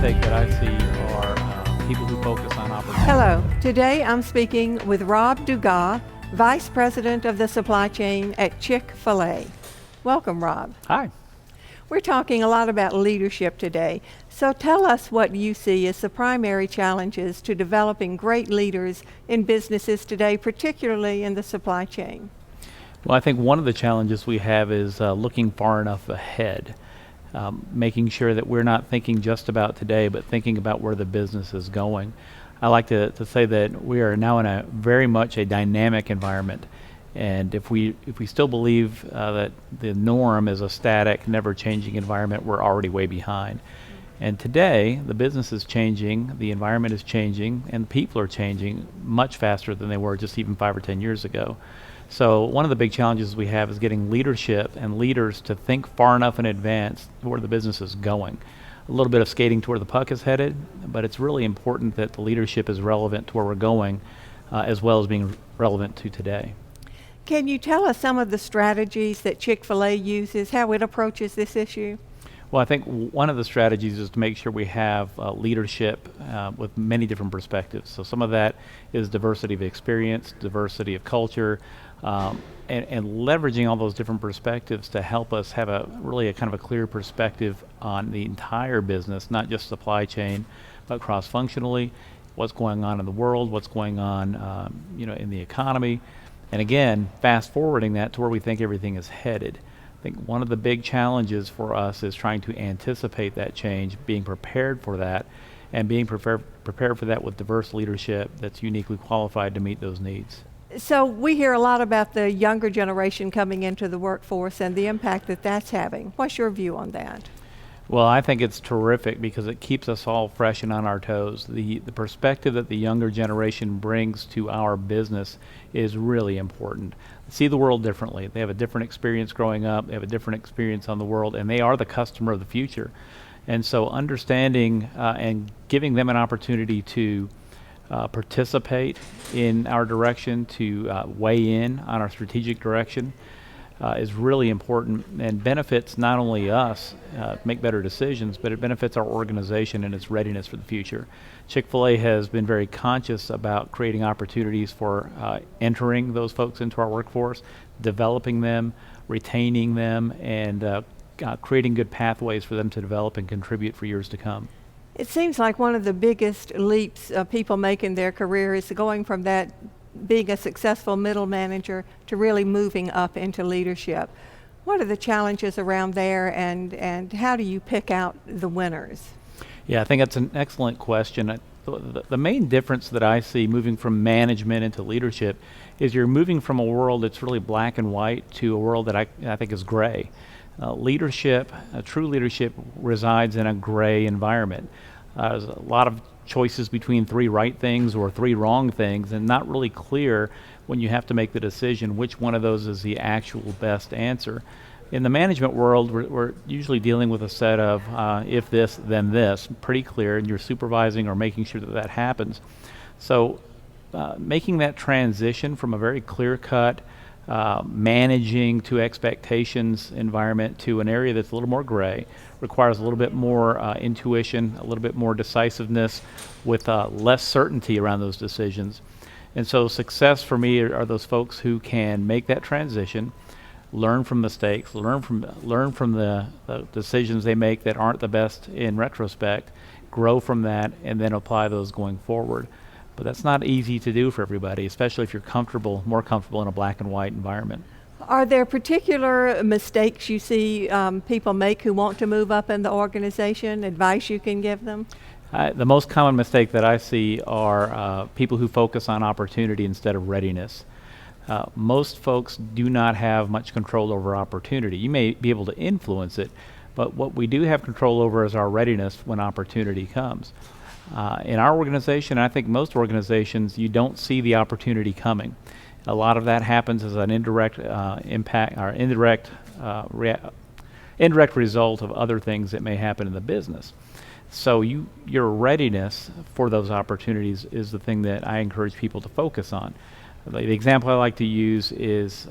mistake that I see are people who focus on opportunity. Hello. Today I'm speaking with Rob Dugas, Vice President of the Supply Chain at Chick-fil-A. Welcome, Rob. Hi. We're talking a lot about leadership today. So tell us what you see as the primary challenges to developing great leaders in businesses today, particularly in the supply chain. Well, I think one of the challenges we have is looking far enough ahead, making sure that we're not thinking just about today, but thinking about where the business is going. I like to say that we are now in a very much a dynamic environment. And if we still believe that the norm is a static, never-changing environment, we're already way behind. And today, the business is changing, the environment is changing, and people are changing much faster than they were just even 5 or 10 years ago. So one of the big challenges we have is getting leadership and leaders to think far enough in advance where the business is going. A little bit of skating to where the puck is headed, but it's really important that the leadership is relevant to where we're going, as well as being relevant to today. Can you tell us some of the strategies that Chick-fil-A uses, how it approaches this issue? Well, I think one of the strategies is to make sure we have leadership with many different perspectives. So some of that is diversity of experience, diversity of culture, and leveraging all those different perspectives to help us have a kind of a clear perspective on the entire business, not just supply chain, but cross-functionally, what's going on in the world, what's going on in the economy, and again, fast forwarding that to where we think everything is headed. I think one of the big challenges for us is trying to anticipate that change, being prepared for that, and being prepared for that with diverse leadership that's uniquely qualified to meet those needs. So we hear a lot about the younger generation coming into the workforce and the impact that that's having. What's your view on that? Well, I think it's terrific because it keeps us all fresh and on our toes. The perspective that the younger generation brings to our business is really important. See the world differently. They have a different experience growing up. They have a different experience on the world, and they are the customer of the future. And so understanding and giving them an opportunity to participate in our direction, to weigh in on our strategic direction, is really important and benefits not only us make better decisions, but it benefits our organization and its readiness for the future. Chick-fil-A has been very conscious about creating opportunities for entering those folks into our workforce, developing them, retaining them, and creating good pathways for them to develop and contribute for years to come. It seems like one of the biggest leaps people make in their career is going from that being a successful middle manager to really moving up into leadership. What are the challenges around there, and how do you pick out the winners? Yeah, I think that's an excellent question. The main difference that I see moving from management into leadership is you're moving from a world that's really black and white to a world that I think is gray. True leadership resides in a gray environment. There's a lot of choices between 3 right things or 3 wrong things, and not really clear when you have to make the decision which one of those is the actual best answer. In the management world, we're usually dealing with a set of if this, then this, pretty clear, and you're supervising or making sure that happens. So making that transition from a very clear-cut managing to expectations environment to an area that's a little more gray requires a little bit more intuition, a little bit more decisiveness with less certainty around those decisions. And so success for me are those folks who can make that transition, learn from mistakes, learn from the decisions they make that aren't the best in retrospect, grow from that, and then apply those going forward. But that's not easy to do for everybody, especially if you're more comfortable in a black and white environment. Are there particular mistakes you see people make who want to move up in the organization, advice you can give them? The most common mistake that I see are people who focus on opportunity instead of readiness. Most folks do not have much control over opportunity. You may be able to influence it, but what we do have control over is our readiness when opportunity comes. In our organization, I think most organizations, you don't see the opportunity coming. A lot of that happens as an indirect impact or indirect result of other things that may happen in the business. So your readiness for those opportunities is the thing that I encourage people to focus on. The example I like to use is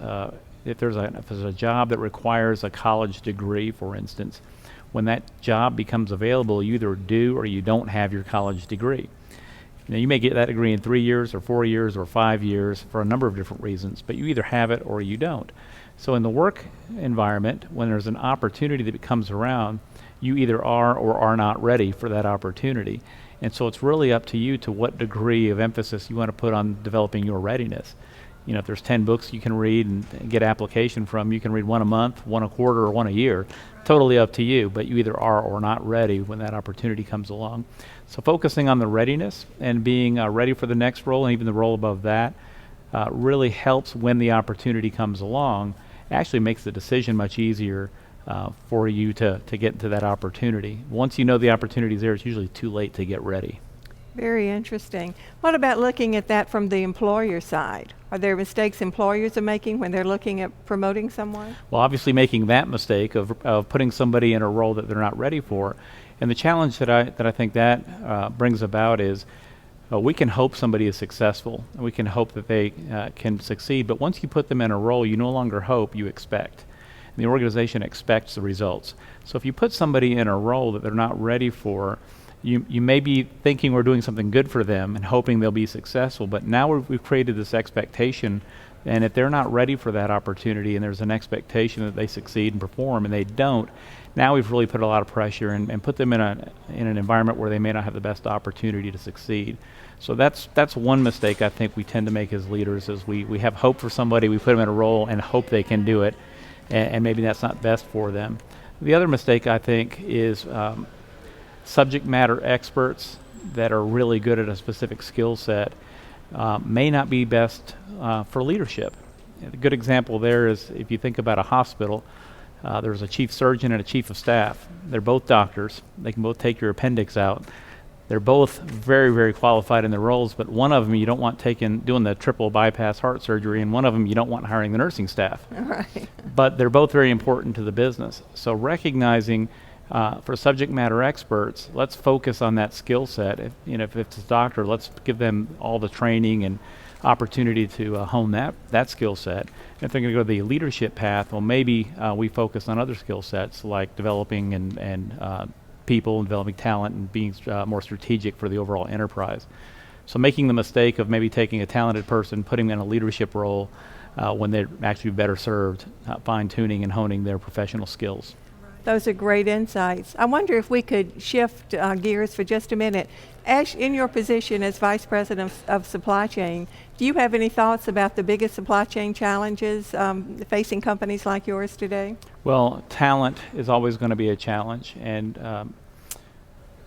if there's a job that requires a college degree, for instance, when that job becomes available, you either do or you don't have your college degree. Now, you may get that degree in 3 years or 4 years or 5 years for a number of different reasons, but you either have it or you don't. So in the work environment, when there's an opportunity that comes around, you either are or are not ready for that opportunity. And so it's really up to you to what degree of emphasis you want to put on developing your readiness. You know, if there's 10 books you can read and get application from, you can read one a month, one a quarter, or one a year. Totally up to you, but you either are or not ready when that opportunity comes along. So focusing on the readiness and being ready for the next role and even the role above that really helps when the opportunity comes along. It actually makes the decision much easier for you to get into that opportunity. Once you know the opportunity is there, it's usually too late to get ready. Very interesting. What about looking at that from the employer side? Are there mistakes employers are making when they're looking at promoting someone? Well, obviously making that mistake of putting somebody in a role that they're not ready for. And the challenge that I think that brings about is we can hope somebody is successful. We can hope that they can succeed. But once you put them in a role, you no longer hope, you expect. And the organization expects the results. So if you put somebody in a role that they're not ready for, you may be thinking we're doing something good for them and hoping they'll be successful, but now we've created this expectation, and if they're not ready for that opportunity and there's an expectation that they succeed and perform and they don't, now we've really put a lot of pressure and put them in an environment where they may not have the best opportunity to succeed. So that's one mistake I think we tend to make as leaders, is we have hope for somebody, we put them in a role and hope they can do it, and maybe that's not best for them. The other mistake I think is subject matter experts that are really good at a specific skill set may not be best for leadership. A good example there is if you think about a hospital, there's a chief surgeon and a chief of staff. They're both doctors. They can both take your appendix out. They're both very, very qualified in their roles, but one of them you don't want doing the triple bypass heart surgery, and one of them you don't want hiring the nursing staff. Right. But they're both very important to the business. So recognizing for subject matter experts, let's focus on that skill set. If it's a doctor, let's give them all the training and opportunity to hone that skill set. And if they're going to go the leadership path, well, maybe we focus on other skill sets like developing and people and developing talent and being more strategic for the overall enterprise. So making the mistake of maybe taking a talented person, putting them in a leadership role when they're actually better served, fine-tuning and honing their professional skills. Those are great insights. I wonder if we could shift gears for just a minute. Ash, in your position as Vice President of Supply Chain, do you have any thoughts about the biggest supply chain challenges facing companies like yours today? Well, talent is always going to be a challenge, and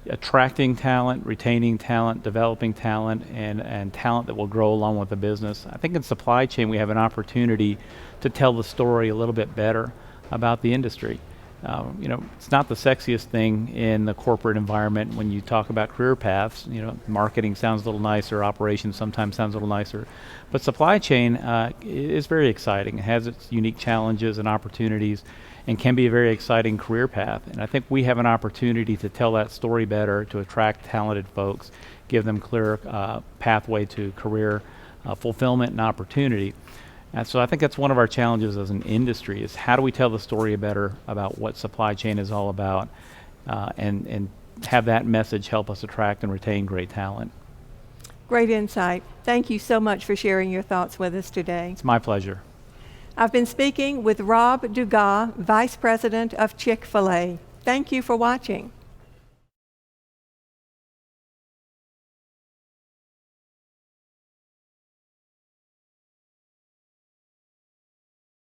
attracting talent, retaining talent, developing talent, and talent that will grow along with the business. I think in supply chain we have an opportunity to tell the story a little bit better about the industry. It's not the sexiest thing in the corporate environment when you talk about career paths. Marketing sounds a little nicer, operations sometimes sounds a little nicer, but supply chain is very exciting. It has its unique challenges and opportunities and can be a very exciting career path. And I think we have an opportunity to tell that story better, to attract talented folks, give them clear pathway to career fulfillment and opportunity. And so I think that's one of our challenges as an industry, is how do we tell the story better about what supply chain is all about and have that message help us attract and retain great talent. Great insight. Thank you so much for sharing your thoughts with us today. It's my pleasure. I've been speaking with Rob Dugas, Vice President of Chick-fil-A. Thank you for watching.